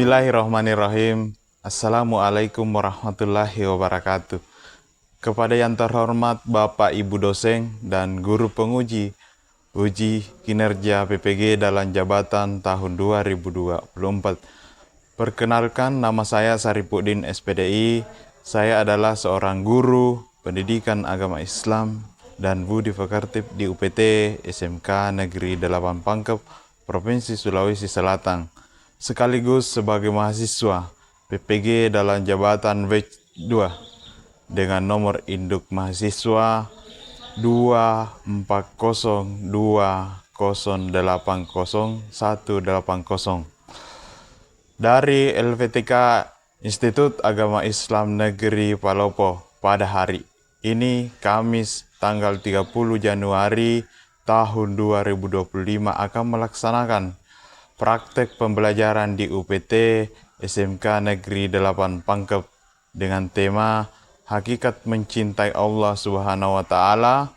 Bismillahirrahmanirrahim. Assalamualaikum warahmatullahi wabarakatuh. Kepada yang terhormat Bapak Ibu dosen dan guru penguji uji kinerja PPG dalam jabatan tahun 2024. Perkenalkan, nama saya Saripuddin SPDI. Saya adalah seorang guru pendidikan agama Islam dan budi pekerti di UPT SMK Negeri 8 Pangkep, Provinsi Sulawesi Selatan, sekaligus sebagai mahasiswa PPG dalam jabatan batch 2 dengan nomor induk mahasiswa 2402080 dari LVTK Institut Agama Islam Negeri Palopo pada hari ini Kamis tanggal 30 Januari tahun 2025 akan melaksanakan praktek pembelajaran di UPT SMK Negeri 8 Pangkep dengan tema Hakikat Mencintai Allah Subhanahu wa Ta'ala,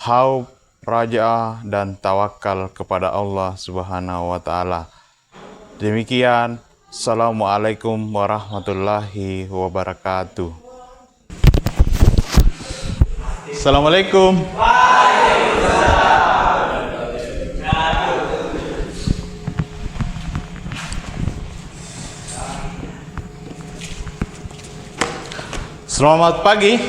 Haub, Raja, dan Tawakal kepada Allah Subhanahu wa Ta'ala. Demikian, Assalamualaikum warahmatullahi wabarakatuh. Assalamualaikum. Selamat pagi.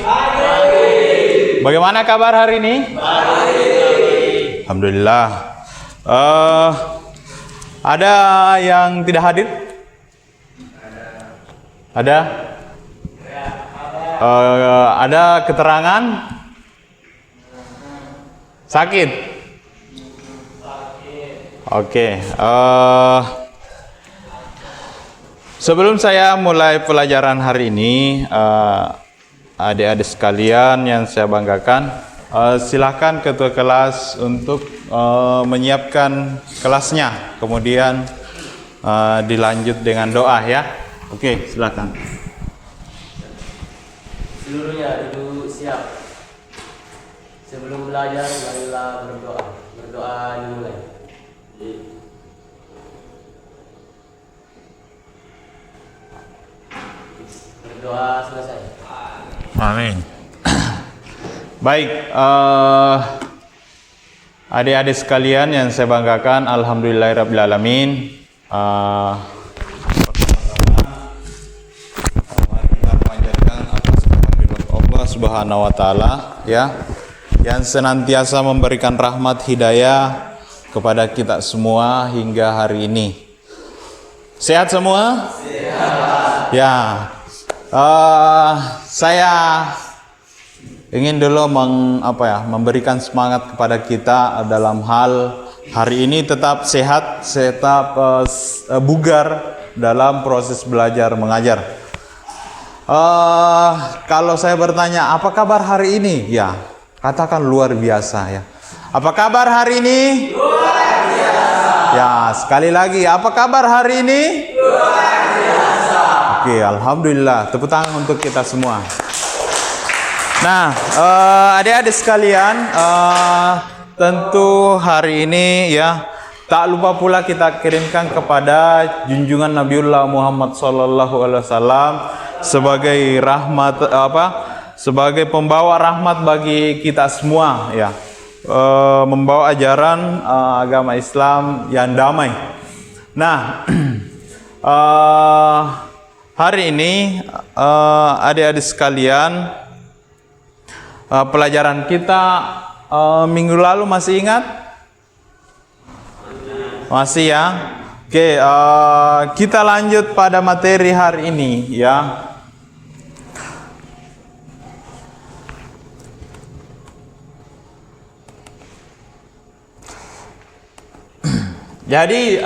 Bagaimana kabar hari ini? Baik. Alhamdulillah. Ada yang tidak hadir? Ada? Ada keterangan? Sakit? Oke. Sebelum saya mulai pelajaran hari ini, adik-adik sekalian yang saya banggakan, silakan ketua kelas untuk menyiapkan kelasnya, kemudian dilanjut dengan doa ya. Oke, silakan. Seluruhnya duduk siap. Sebelum belajar, marilah berdoa. Berdoa dimulai. Berdoa selesai. Amin. Baik, adik-adik sekalian yang saya banggakan, alhamdulillahirrabbilalamin. Mari kita panjatkan atas kehadirat Allah Subhanahu wa Ta'ala ya, yang senantiasa memberikan rahmat hidayah kepada kita semua hingga hari ini. Sehat semua? Sehat. Ya. Saya ingin dulu memberikan semangat kepada kita dalam hal hari ini tetap sehat, tetap bugar dalam proses belajar mengajar. Kalau saya bertanya, apa kabar hari ini? Ya, katakan luar biasa ya. Apa kabar hari ini? Luar biasa. Ya, sekali lagi, apa kabar hari ini? Luar biasa. Oke, alhamdulillah. Tepuk tangan untuk kita semua. Nah, adik-adik sekalian, tentu hari ini ya, tak lupa pula kita kirimkan kepada junjungan Nabiullah Muhammad SAW sebagai rahmat sebagai pembawa rahmat bagi kita semua ya, membawa ajaran agama Islam yang damai. Nah, hari ini adik-adik sekalian, pelajaran kita minggu lalu masih ingat? Masih ya? Oke, kita lanjut pada materi hari ini ya. Jadi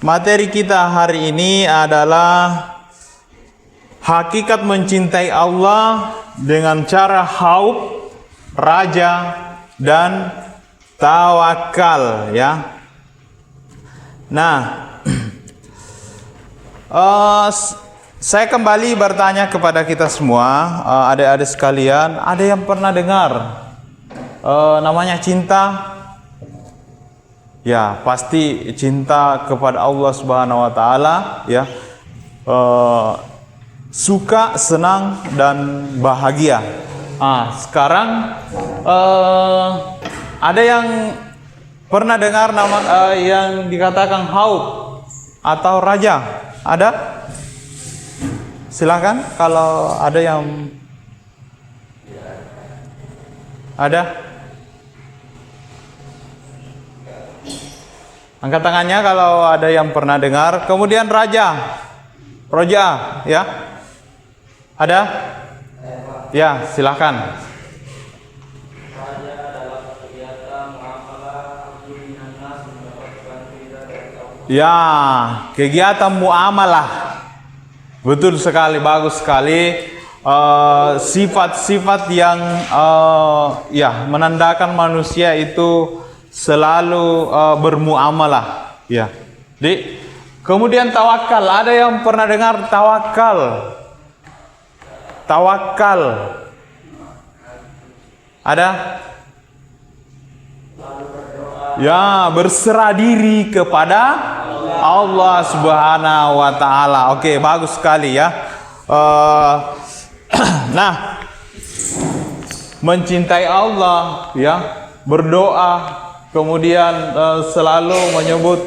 materi kita hari ini adalah hakikat mencintai Allah dengan cara haub, raja, dan tawakal ya. Nah, saya kembali bertanya kepada kita semua, adik-adik sekalian, ada yang pernah dengar namanya cinta? Ya, pasti cinta kepada Allah Subhanahu wa taala ya. Suka, senang dan bahagia. Sekarang ada yang pernah dengar nama yang dikatakan haud atau raja? Ada? Silakan kalau ada yang ada. Angkat tangannya kalau ada yang pernah dengar. Kemudian raja. Roja, ya. Ada? Ya, silakan. Ya, kegiatan muamalah. Betul sekali, bagus sekali. Sifat-sifat yang ya menandakan manusia itu selalu bermuamalah, ya. Kemudian tawakal. Ada yang pernah dengar tawakal? Tawakal. Ada? Ya, berserah diri kepada Allah Subhanahu wa taala. Oke, bagus sekali ya. Nah, mencintai Allah ya, berdoa, kemudian selalu menyebut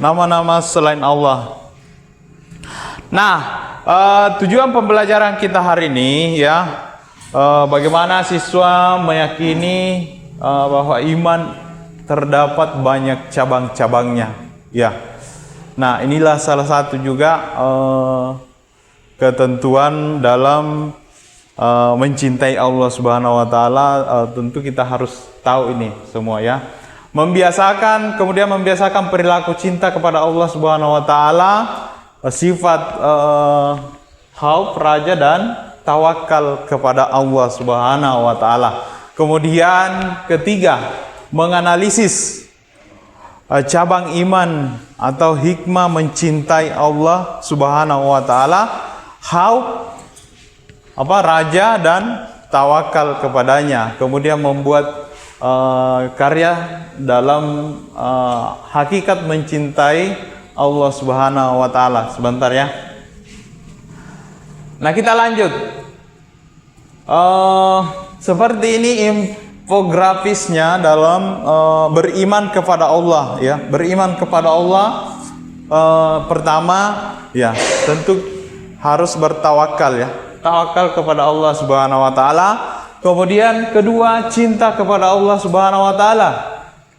nama-nama selain Allah. Nah, tujuan pembelajaran kita hari ini ya, bagaimana siswa meyakini bahwa iman terdapat banyak cabang-cabangnya ya. Nah, inilah salah satu juga ketentuan dalam mencintai Allah Subhanahu wa taala. Tentu kita harus tahu ini semua ya. Kemudian membiasakan perilaku cinta kepada Allah Subhanahu wa taala, sifat khauf, raja dan tawakal kepada Allah Subhanahu wa taala. Kemudian ketiga, menganalisis cabang iman atau hikmah mencintai Allah Subhanahu wa taala, khauf, raja dan tawakal kepadanya. Kemudian membuat karya dalam hakikat mencintai Allah Subhanahu wa taala. Sebentar ya. Nah, kita lanjut. Seperti ini infografisnya dalam beriman kepada Allah ya. Beriman kepada Allah, pertama ya tentu harus bertawakal ya. Tawakal kepada Allah Subhanahu wa taala. Kemudian kedua, cinta kepada Allah Subhanahu wa taala.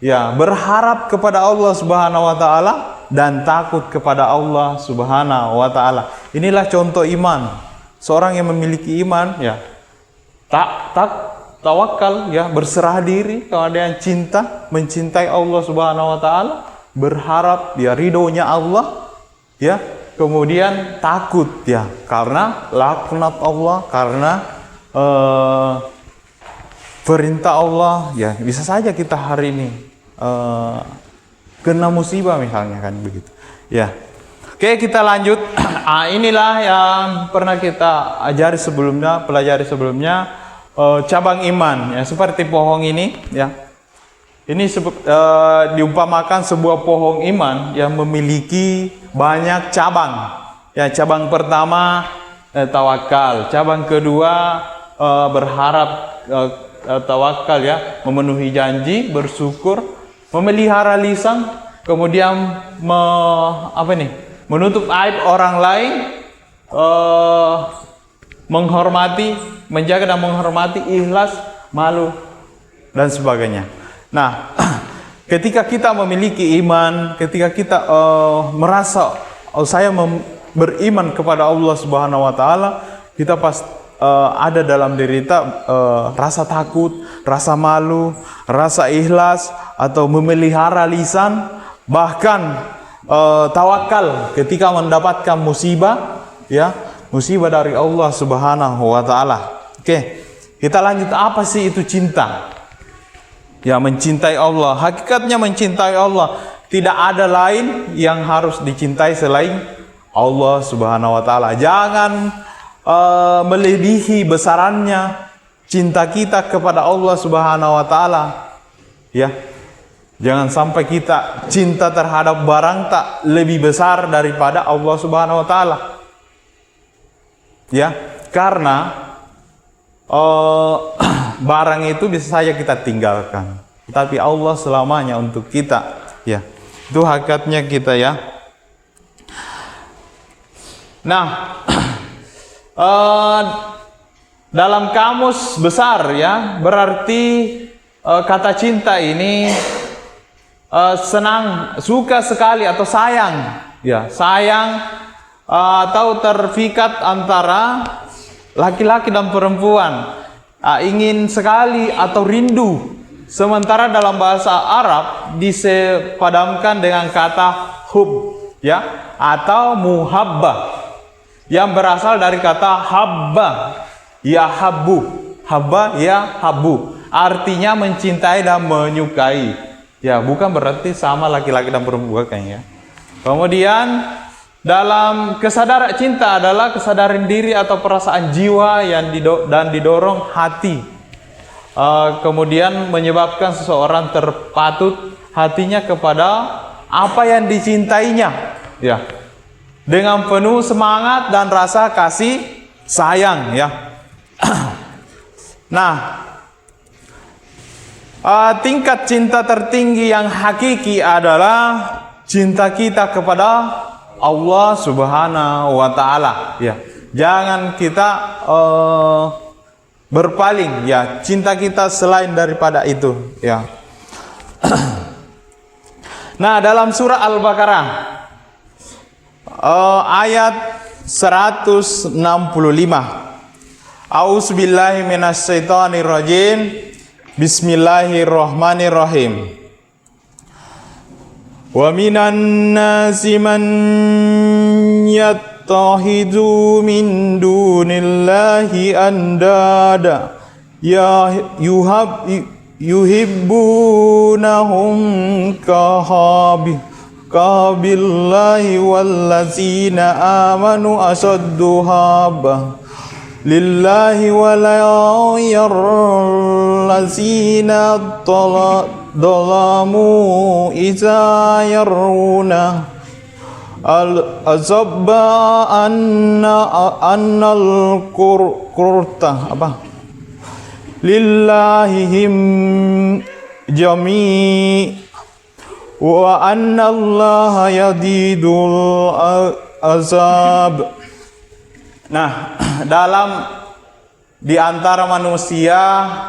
Ya, berharap kepada Allah Subhanahu wa taala dan takut kepada Allah Subhanahu wa taala. Inilah contoh iman. Seorang yang memiliki iman ya tawakal ya, berserah diri, kemudian cinta, mencintai Allah Subhanahu wa taala, berharap ya ridhonya Allah ya, kemudian takut ya karena laknat Allah, karena perintah Allah ya. Bisa saja kita hari ini kena musibah misalnya, kan begitu ya. Oke, kita lanjut. Inilah yang pernah kita pelajari sebelumnya, cabang iman ya, seperti pohon ini ya. Ini diumpamakan sebuah pohon iman yang memiliki banyak cabang ya. Cabang pertama tawakal, cabang kedua berharap, tawakal ya, memenuhi janji, bersyukur, memelihara lisan, kemudian menutup aib orang lain, menjaga dan menghormati, ikhlas, malu dan sebagainya. Nah, ketika kita memiliki iman, ketika kita merasa saya beriman kepada Allah Subhanahu wa taala, kita pasti ada dalam diri kita rasa takut, rasa malu, rasa ikhlas, atau memelihara lisan, bahkan tawakal ketika mendapatkan musibah ya, musibah dari Allah Subhanahu wa taala. Oke, kita lanjut. Apa sih itu cinta? Ya, mencintai Allah. Hakikatnya mencintai Allah, tidak ada lain yang harus dicintai selain Allah Subhanahu wa taala. Jangan melebihi besarannya cinta kita kepada Allah Subhanahu wa taala. Ya. Jangan sampai kita cinta terhadap barang tak lebih besar daripada Allah Subhanahu wa taala. Ya, karena barang itu bisa saja kita tinggalkan, tapi Allah selamanya untuk kita. Ya. Itu hakikatnya kita ya. Nah, dalam kamus besar ya, berarti kata cinta ini senang, suka sekali atau sayang, ya sayang atau terpikat antara laki-laki dan perempuan, ingin sekali atau rindu. Sementara dalam bahasa Arab disepadamkan dengan kata hub, ya atau muhabbah, yang berasal dari kata habba, ya habbu, habba ya habbu, artinya mencintai dan menyukai. Ya, bukan berarti sama laki-laki dan perempuan kayaknya. Kemudian dalam kesadaran cinta adalah kesadaran diri atau perasaan jiwa yang didorong hati. Kemudian menyebabkan seseorang terpatut hatinya kepada apa yang dicintainya. Ya. Dengan penuh semangat dan rasa kasih sayang ya. Nah, tingkat cinta tertinggi yang hakiki adalah cinta kita kepada Allah Subhanahu wa taala ya. Jangan kita berpaling ya, cinta kita selain daripada itu ya. Nah, dalam surah Al-Baqarah ayat 165, A'udzubillahi minasyaitonirrajim. Bismillahirrahmanirrahim. Wa minan nasi man yattakhidhu min dunillahi andada yuhibbunahum kabillahi wallazina amanu asaddu habba lillahi walayallazina dolamu iza yaruna al-azabba annal kurta apa lillahihim jami' wa annallaha yadidul azab. Nah, di antara manusia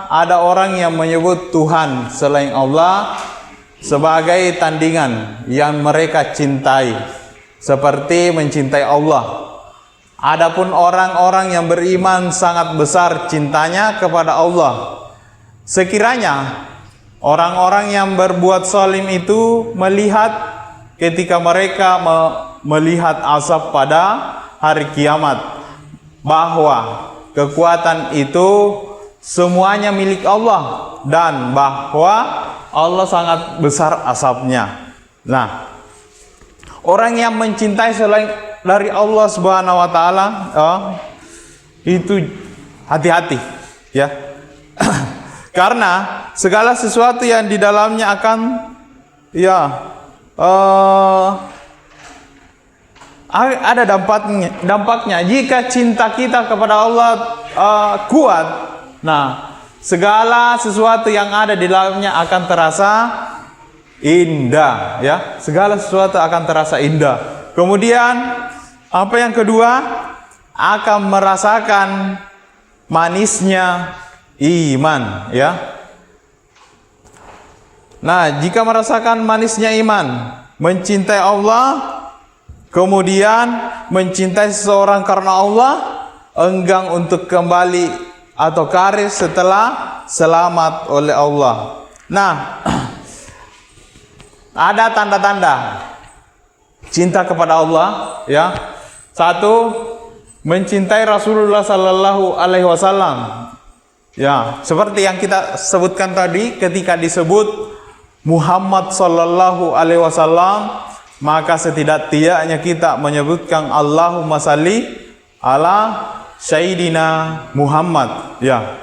ada orang yang menyebut Tuhan selain Allah sebagai tandingan yang mereka cintai, seperti mencintai Allah. Adapun orang-orang yang beriman sangat besar cintanya kepada Allah. Sekiranya orang-orang yang berbuat zalim itu melihat ketika mereka melihat azab pada hari kiamat, bahwa kekuatan itu semuanya milik Allah dan bahwa Allah sangat besar azabnya. Nah, orang yang mencintai selain dari Allah Subhanahu wa taala itu hati-hati ya. Karena segala sesuatu yang di dalamnya akan ada dampaknya. Jika cinta kita kepada Allah kuat, nah segala sesuatu yang ada di dalamnya akan terasa indah ya. Segala sesuatu akan terasa indah. Kemudian apa yang kedua, akan merasakan manisnya iman ya. Nah, jika merasakan manisnya iman, mencintai Allah, kemudian mencintai seseorang karena Allah, enggan untuk kembali atau karis setelah selamat oleh Allah. Nah, ada tanda-tanda cinta kepada Allah ya. Satu, mencintai Rasulullah Sallallahu Alaihi Wasallam ya, seperti yang kita sebutkan tadi. Ketika disebut Muhammad Sallallahu Alaihi Wasallam, maka setidak-tidaknya kita menyebutkan Allahumma salli ala Sayyidina Muhammad ya.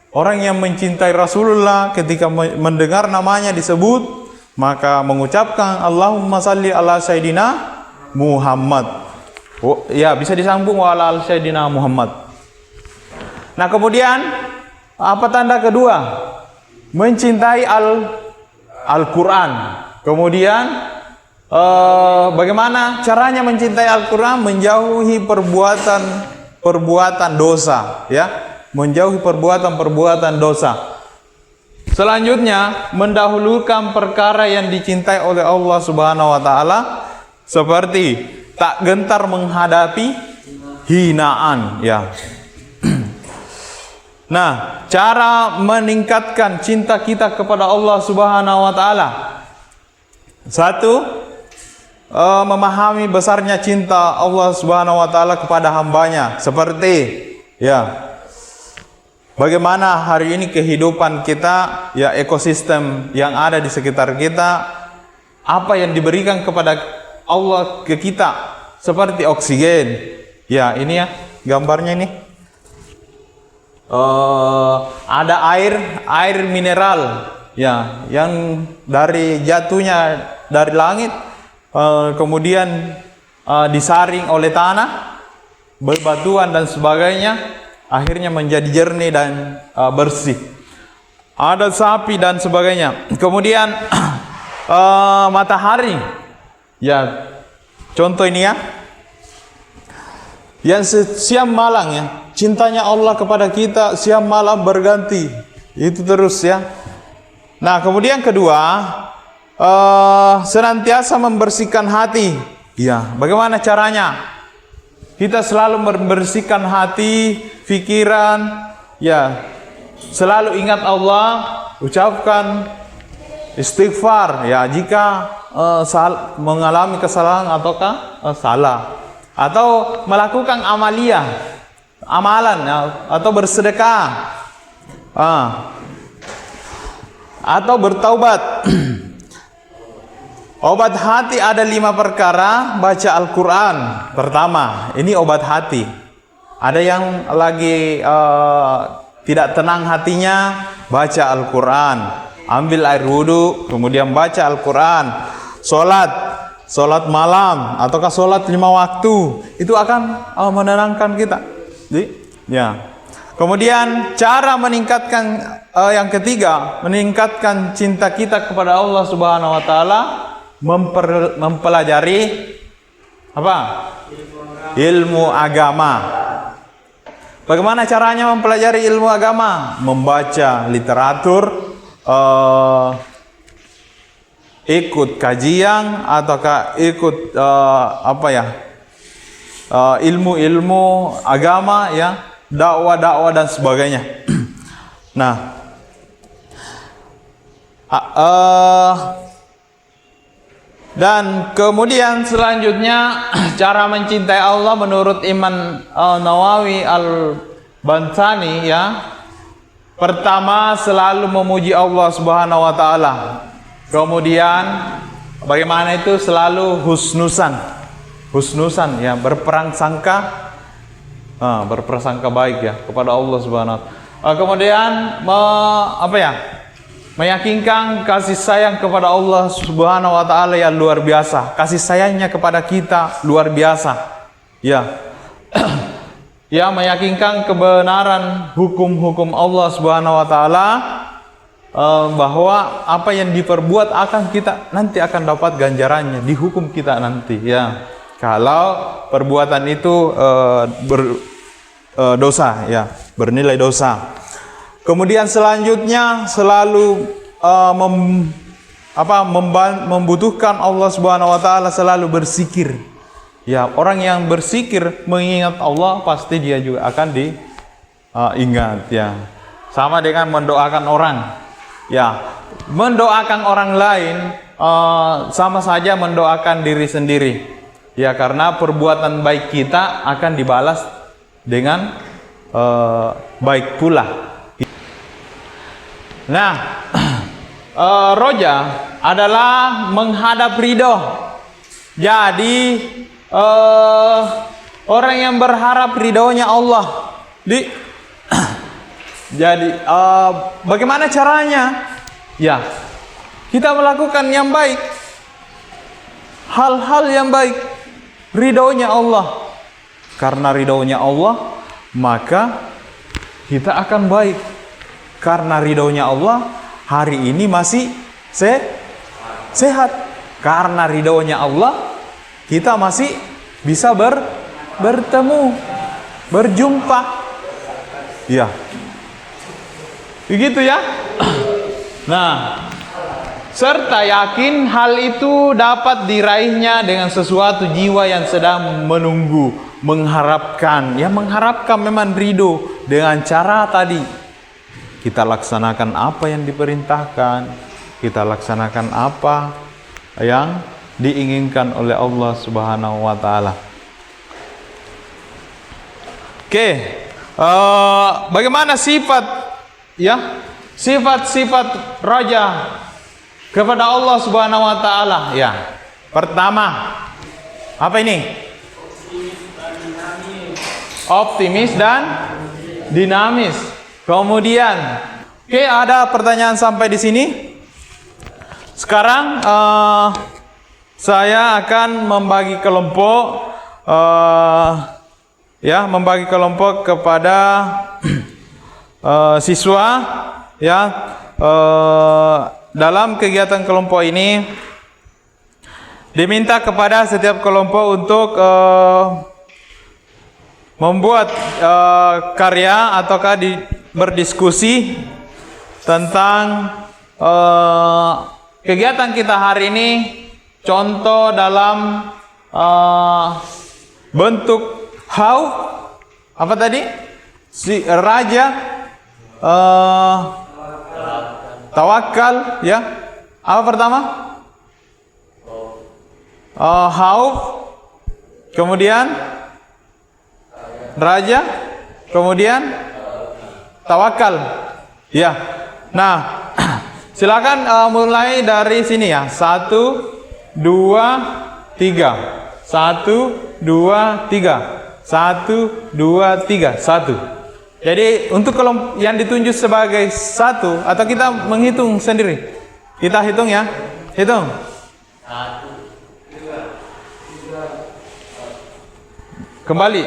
Orang yang mencintai Rasulullah ketika mendengar namanya disebut, maka mengucapkan Allahumma salli ala Sayyidina Muhammad. Oh, ya, bisa disambung wa ala Sayyidina Muhammad. Nah, kemudian apa tanda kedua? Mencintai Al-Quran. Kemudian bagaimana caranya mencintai Al-Quran? Menjauhi perbuatan dosa, ya, menjauhi perbuatan dosa. Selanjutnya, mendahulukan perkara yang dicintai oleh Allah Subhanahu wa taala, seperti tak gentar menghadapi hinaan, ya. Nah, cara meningkatkan cinta kita kepada Allah Subhanahu wa taala. Satu, memahami besarnya cinta Allah Subhanahu wa taala kepada hambanya, seperti, ya, bagaimana hari ini kehidupan kita, ya, ekosistem yang ada di sekitar kita, apa yang diberikan kepada Allah ke kita, seperti oksigen. Ya, ini ya gambarnya ini. Ada air mineral, ya, yang dari jatuhnya dari langit, kemudian disaring oleh tanah, bebatuan dan sebagainya, akhirnya menjadi jernih dan bersih. Ada sapi dan sebagainya. Kemudian matahari, ya, contoh ini ya, yang siang malam, ya, cintanya Allah kepada kita siang malam berganti, itu terus, ya. Nah, kemudian kedua, senantiasa membersihkan hati. Ya, bagaimana caranya? Kita selalu membersihkan hati, pikiran, ya, selalu ingat Allah, ucapkan istighfar, ya, jika mengalami kesalahan ataukah salah, atau melakukan amalan, ya, atau bersedekah, atau bertaubat. Obat hati ada 5 perkara. Baca Al-Quran pertama, ini obat hati. Ada yang lagi tidak tenang hatinya, baca Al-Quran. Ambil air wudhu, kemudian baca Al-Quran. Sholat malam ataukah sholat 5 waktu, itu akan menenangkan kita. Ya. Kemudian cara meningkatkan, yang ketiga, meningkatkan cinta kita kepada Allah Subhanahu wa taala, mempelajari apa? Ilmu agama. Bagaimana caranya mempelajari ilmu agama? Membaca literatur, ikut kajian, ataukah ikut ilmu-ilmu agama, ya, dakwah dan sebagainya. Nah, dan kemudian selanjutnya cara mencintai Allah menurut Imam Nawawi Al-Bantani, ya, pertama selalu memuji Allah Subhanahu wa taala. Kemudian bagaimana itu? Selalu husnusan, ya, berprasangka baik, ya, kepada Allah Subhanahu wa taala. Kemudian meyakinkan kasih sayang kepada Allah Subhanahu wa taala yang luar biasa. Kasih sayangnya kepada kita luar biasa. Ya. Ya, meyakinkan kebenaran hukum-hukum Allah Subhanahu wa taala, bahwa apa yang diperbuat nanti akan dapat ganjarannya di hukum kita nanti, ya. Kalau perbuatan itu dosa, ya, bernilai dosa. Kemudian selanjutnya selalu membutuhkan Allah Subhanahu wa taala, selalu berzikir. Ya, orang yang berzikir mengingat Allah pasti dia juga akan diingat, ya. Sama dengan mendoakan orang. Ya, mendoakan orang lain sama saja mendoakan diri sendiri. Ya, karena perbuatan baik kita akan dibalas dengan baik pula. Nah, roja adalah menghadap ridho. Jadi orang yang berharap ridhonya Allah, Jadi bagaimana caranya? Ya, kita melakukan yang baik, hal-hal yang baik, ridhonya Allah. Karena ridhonya Allah, maka kita akan baik. Karena ridhonya Allah, hari ini masih sehat. Karena ridhonya Allah, kita masih bisa bertemu, berjumpa. Ya, begitu ya. Nah, serta yakin hal itu dapat diraihnya dengan sesuatu jiwa yang sedang menunggu, mengharapkan. Ya, mengharapkan memang ridho dengan cara tadi. Kita laksanakan apa yang diperintahkan, kita laksanakan apa yang diinginkan oleh Allah Subhanahu wa taala. Oke, bagaimana sifat sifat-sifat raja kepada Allah Subhanahu wa taala? Ya. Pertama, apa ini? Optimis dan dinamis. Kemudian, oke, ada pertanyaan sampai di sini. Sekarang saya akan membagi kelompok membagi kelompok kepada siswa ya. Dalam kegiatan kelompok ini diminta kepada setiap kelompok untuk membuat karya ataukah berdiskusi tentang kegiatan kita hari ini. Contoh dalam bentuk apa tadi? Si raja tawakal ya. Apa pertama? Khauf. Kemudian raja. Kemudian tawakal. Ya. Nah, silakan mulai dari sini ya. 1, 2, 3. 1, 2, 3. 1, 2, 3. 1. Jadi untuk kelompok yang ditunjuk sebagai 1, atau kita menghitung sendiri. Kita hitung ya. Hitung. 1, 2, 3. Kembali.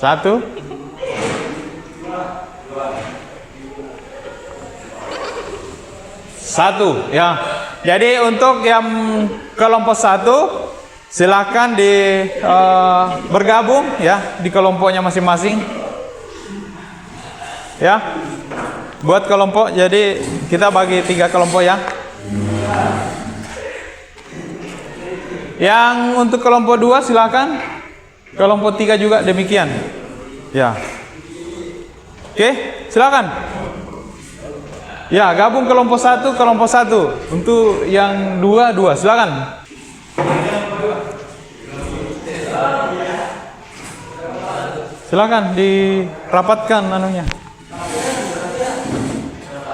1, 1 ya. Jadi untuk yang kelompok 1 silakan bergabung ya di kelompoknya masing-masing. Ya. Buat kelompok, jadi kita bagi 3 kelompok ya. Yang untuk kelompok 2 silakan. Kelompok 3 juga demikian. Ya. Oke, silakan. Ya, gabung kelompok 1, kelompok 1. Untuk yang 2, silakan. Silakan dirapatkan anunya.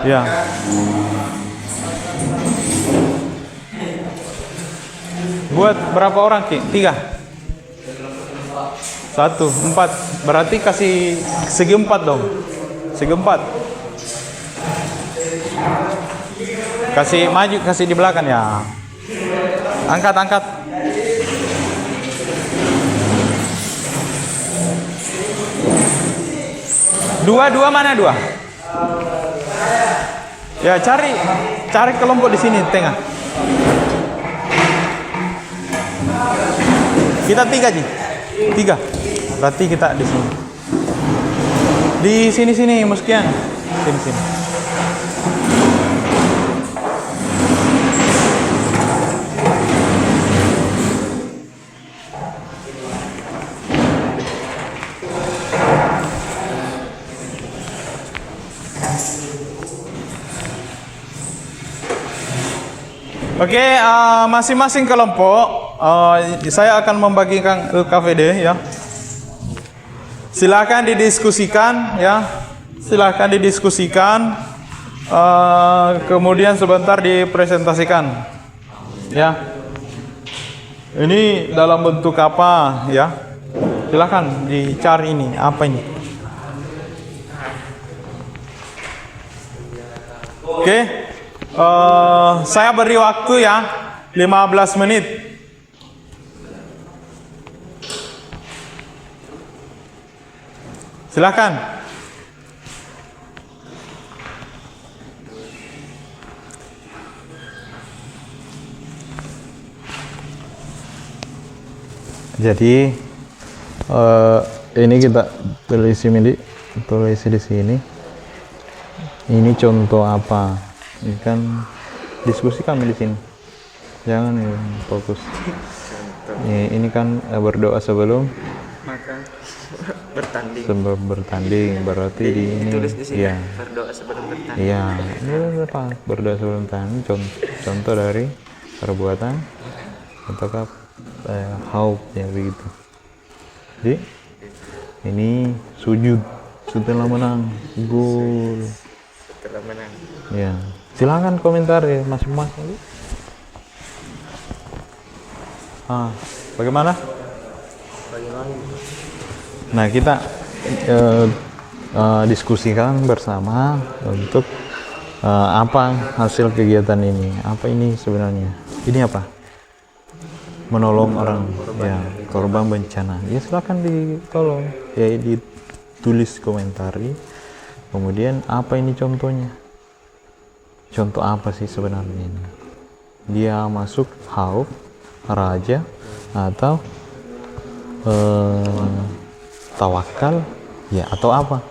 Ya. Buat berapa orang, Ki? 3. 1, 4. Berarti kasih segi 4 dong. Segi 4. Kasih maju, kasih di belakang ya. Angkat. Dua mana 2? Ya, cari kelompok di sini tengah. Kita 3 Ji. 3. Berarti kita di sini. Di sini Muskian. Sini. Oke, masing-masing kelompok saya akan membagikan LKVD ya. Silakan didiskusikan ya. Kemudian sebentar dipresentasikan ya. Ini dalam bentuk apa ya? Silakan dicari ini, apa ini? Oke, saya beri waktu ya, 15 menit. Silakan. Jadi ini kita tulis di sini. Ini contoh apa? Ini kan diskusi kami di sini. Jangan ya, fokus. Ini kan berdoa sebelum Maka bertanding. sebelum bertanding, berarti di ini. Ditulis di sini. Iya. Berdoa sebelum bertanding. Iya, ini apa? Berdoa sebelum bertanding. Contoh dari perbuatan ataukah haub ya begitu. Jadi ini sujud setelah menang gol. Setelah menang. Ya, silakan komentar ya masing-masing. Bagaimana? Nah, kita diskusikan bersama untuk apa hasil kegiatan ini. Apa ini sebenarnya? Ini apa? Menolong orang, ya, korban bencana. Ya silakan ditolong, ya ditulis komentari. Kemudian apa ini contohnya? Contoh apa sih sebenarnya ini? Dia masuk hauf, raja, atau tawakal, ya, atau apa?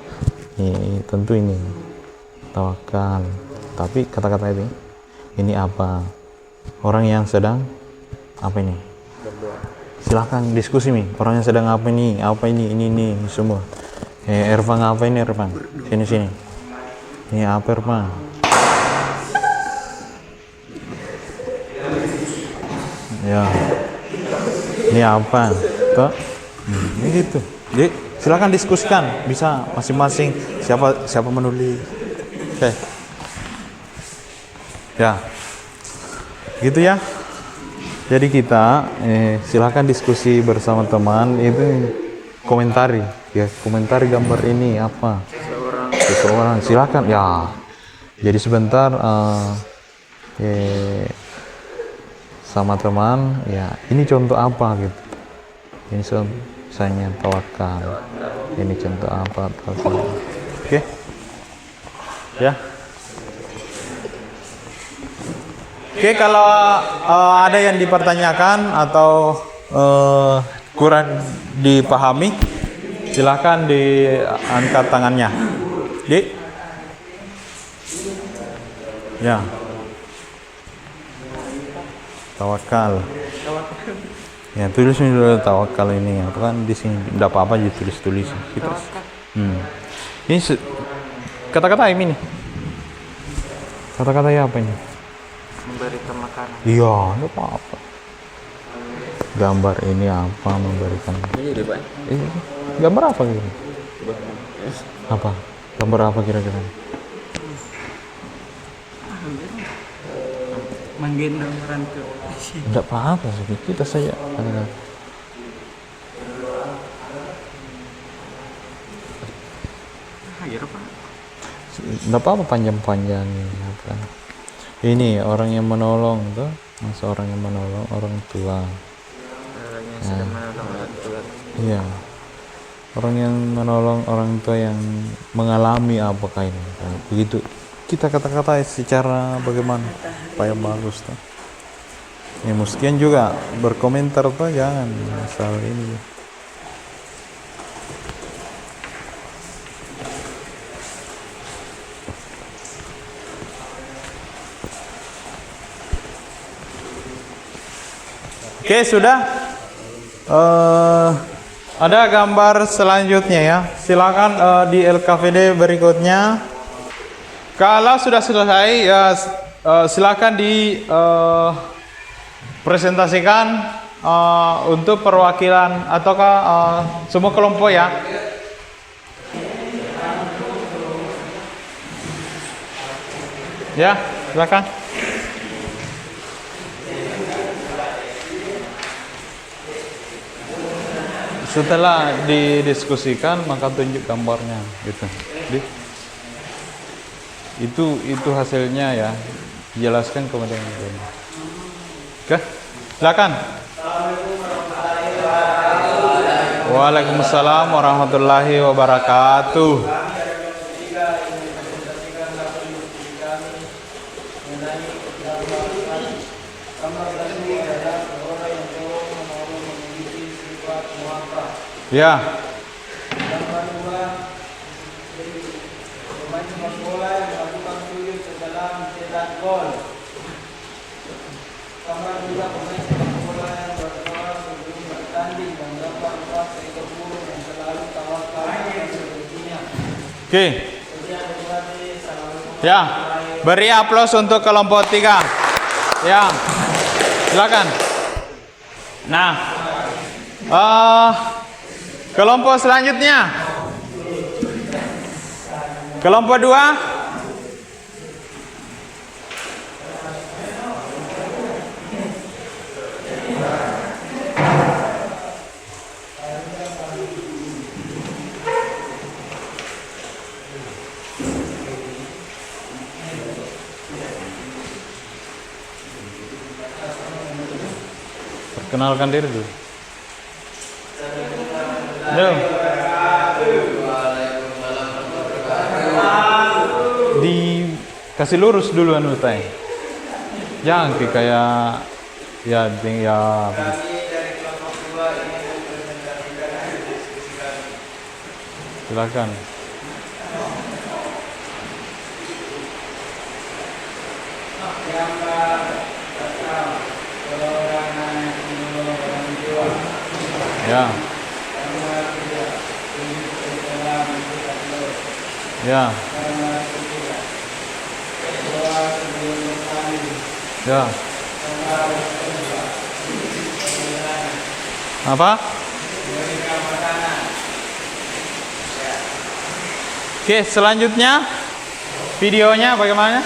Ini tentu ini tawakal. Tapi kata-kata ini apa? Orang yang sedang apa ini? Silahkan diskusi nih. Orang yang sedang apa ini? Apa ini semua. Irfan apa ini Irfan? Sini. Ini apa Irfan? Ya. Ini apa? Tuh. Ini gitu. Jadi silakan diskusikan. Bisa masing-masing siapa menulis. Oke. Ya. Gitu ya. Jadi kita silakan diskusi bersama teman, itu komentari ya, komentari gambar ini apa seseorang, silakan ya. Jadi sebentar sama teman ya, ini contoh apa gitu, ini misalnya tawakal, ini contoh apa tawakal. Oke ya. Oke, kalau ada yang dipertanyakan atau kurang dipahami, silakan diangkat tangannya. Ya. Tawakal. Ya, tulis dulu tawakal ini. Itu kan di sini enggak apa-apa ditulis. Gitu. Ini kata-kata ini nih. Kata-kata apa ini? Memberikan makanan. Iya, enggak apa-apa. Gambar ini apa memberikan? Ini deh, Pak. Gambar apa gitu? Apa? Gambar apa kira-kira? Menggendong merantau. Enggak apa-apa sih, kita saja. Iya, Pak. Enggak apa-apa panjang-panjang apa. Ini orang yang menolong tuh, orang yang menolong orang tua. Orang yang sedang menolong orang tua. Iya. Orang yang menolong orang tua yang mengalami apakah ini. Begitu kita kata-kata secara bagaimana supaya bagus tuh. Ya mestian juga berkomentar tuh, jangan asal ini. Oke, sudah. Ada gambar selanjutnya ya. Silakan di LKVD berikutnya. Kalau sudah selesai, ya, silakan di presentasikan untuk perwakilan ataukah semua kelompok ya. Ya, silakan. setelah didiskusikan maka tunjuk gambarnya gitu. Itu hasilnya ya. Jelaskan kemudian. Oke, silakan. Waalaikumsalam warahmatullahi wabarakatuh. Ya. Oke. Ya, beri aplaus untuk kelompok 3. Ya, silakan. Nah, kelompok selanjutnya, kelompok 2. Perkenalkan diri dulu. Dikasih lurus dulu anu teh. Jangan kayak ya silakan. Ya. Ya. Ya. Apa? Oke, selanjutnya videonya bagaimana?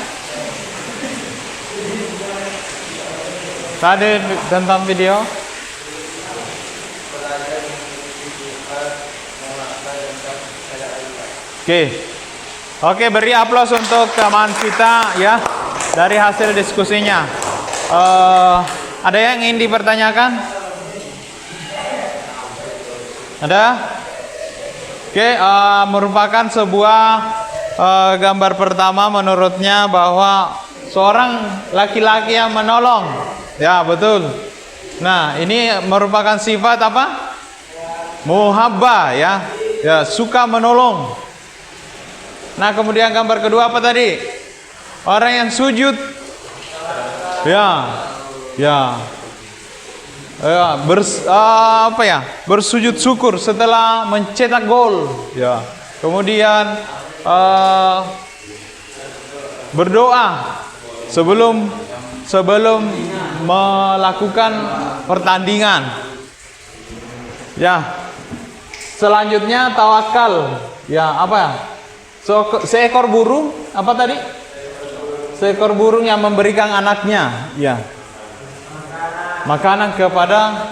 Tadi tentang video. Oke, beri aplaus untuk teman kita ya dari hasil diskusinya. Ada yang ingin dipertanyakan? Ada? Oke, merupakan sebuah gambar pertama menurutnya bahwa seorang laki-laki yang menolong. Ya, betul. Nah, ini merupakan sifat apa? Muhabbah ya. Ya, suka menolong. Nah, kemudian gambar kedua apa tadi? Orang yang sujud. Ya. Bersujud syukur setelah mencetak gol. Ya. Kemudian berdoa sebelum melakukan pertandingan. Ya. Selanjutnya tawakal. Ya, apa? Seekor burung apa tadi? Seekor burung yang memberikan anaknya, ya, makanan kepada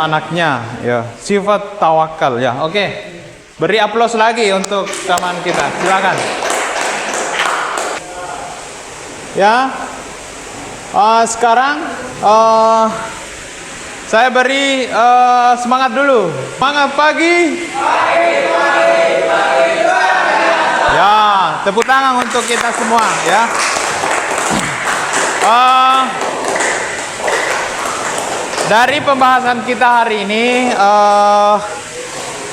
anaknya, ya, sifat tawakal, ya. Oke, beri aplaus lagi untuk teman kita, silakan. Ya, sekarang saya beri semangat dulu, semangat pagi. Ya, tepuk tangan untuk kita semua ya. Dari pembahasan kita hari ini,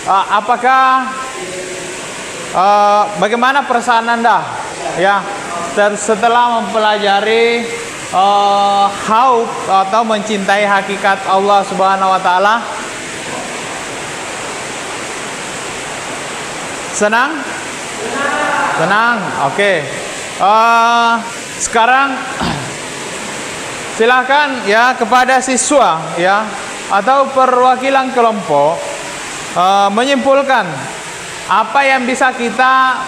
apakah bagaimana perasaan Anda ya setelah mempelajari haub atau mencintai hakikat Allah Subhanahu wa taala? Senang? Senang, oke. Sekarang silakan ya kepada siswa ya atau perwakilan kelompok menyimpulkan apa yang bisa kita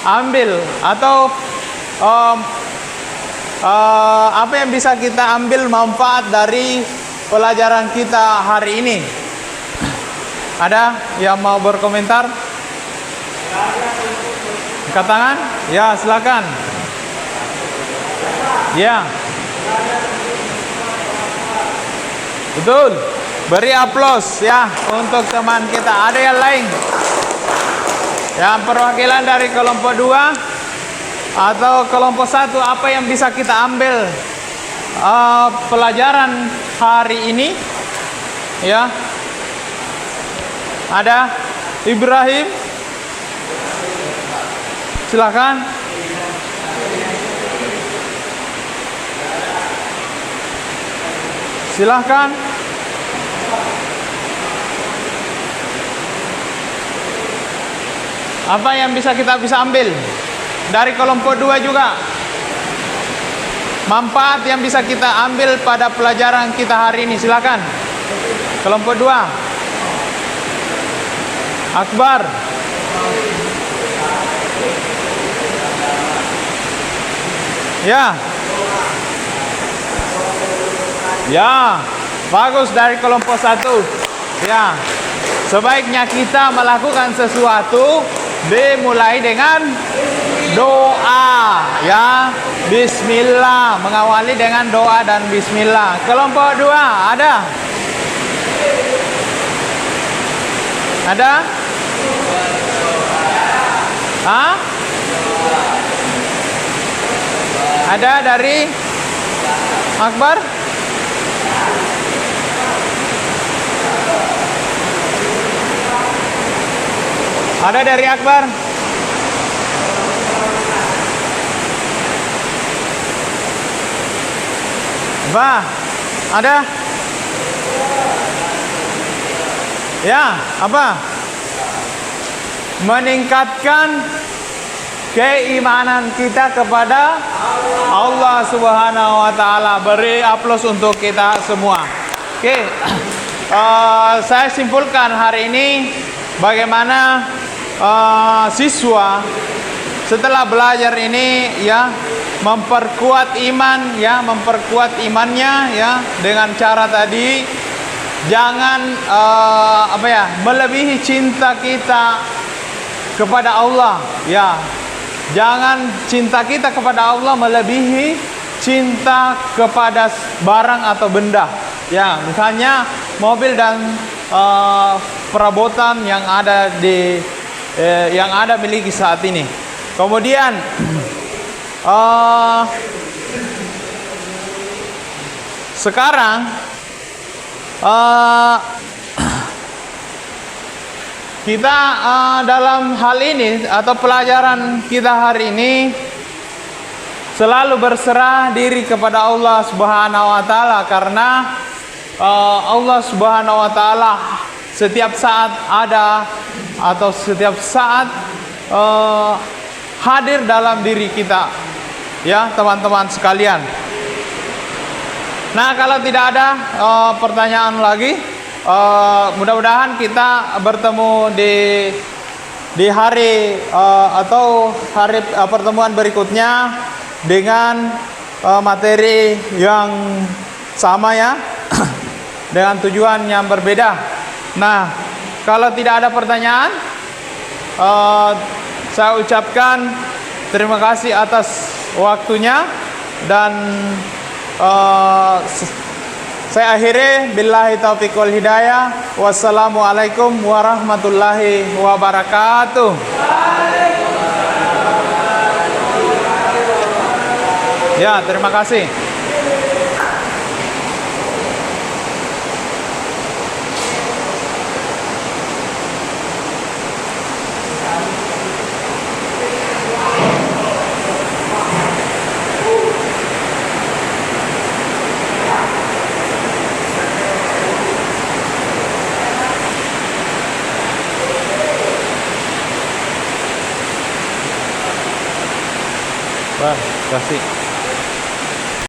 ambil atau apa yang bisa kita ambil manfaat dari pelajaran kita hari ini. Ada yang mau berkomentar? Angkat tangan? Ya, silakan. Ya. Betul. Beri aplaus ya untuk teman kita. Ada yang lain? Yang perwakilan dari kelompok 2 atau kelompok 1, apa yang bisa kita ambil pelajaran hari ini? Ya. Ada Ibrahim? Silakan. Silakan. Apa yang bisa ambil dari kelompok 2 juga? Manfaat yang bisa kita ambil pada pelajaran kita hari ini, silakan. Kelompok 2. Akbar. Ya. Ya, bagus dari kelompok 1. Ya. Sebaiknya kita melakukan sesuatu dimulai dengan doa, ya. Bismillah, mengawali dengan doa dan bismillah. Kelompok 2 ada? Ada? Hah? Ada dari Akbar? Ada dari Akbar? Bah, ada? Ya, apa? Meningkatkan keimanan kita kepada Allah Subhanahu wa taala. Beri aplaus untuk kita semua. Oke. Saya simpulkan hari ini bagaimana siswa setelah belajar ini ya memperkuat iman, ya memperkuat imannya ya dengan cara tadi, jangan melebihi cinta kita kepada Allah, ya. Jangan cinta kita kepada Allah melebihi cinta kepada barang atau benda, ya. Misalnya mobil dan perabotan yang ada miliki saat ini. Kemudian sekarang kita dalam hal ini atau pelajaran kita hari ini selalu berserah diri kepada Allah Subhanahu wa taala, karena Allah Subhanahu wa taala setiap saat ada atau setiap saat hadir dalam diri kita, ya teman-teman sekalian. Nah, kalau tidak ada pertanyaan lagi, mudah-mudahan kita bertemu di hari atau hari pertemuan berikutnya dengan materi yang sama, ya, dengan tujuan yang berbeda. Nah, kalau tidak ada pertanyaan, saya ucapkan terima kasih atas waktunya dan saya akhiri, billahi taufiq wal hidayah. Wassalamualaikum warahmatullahi wabarakatuh. Ya, terima kasih. Terima kasih.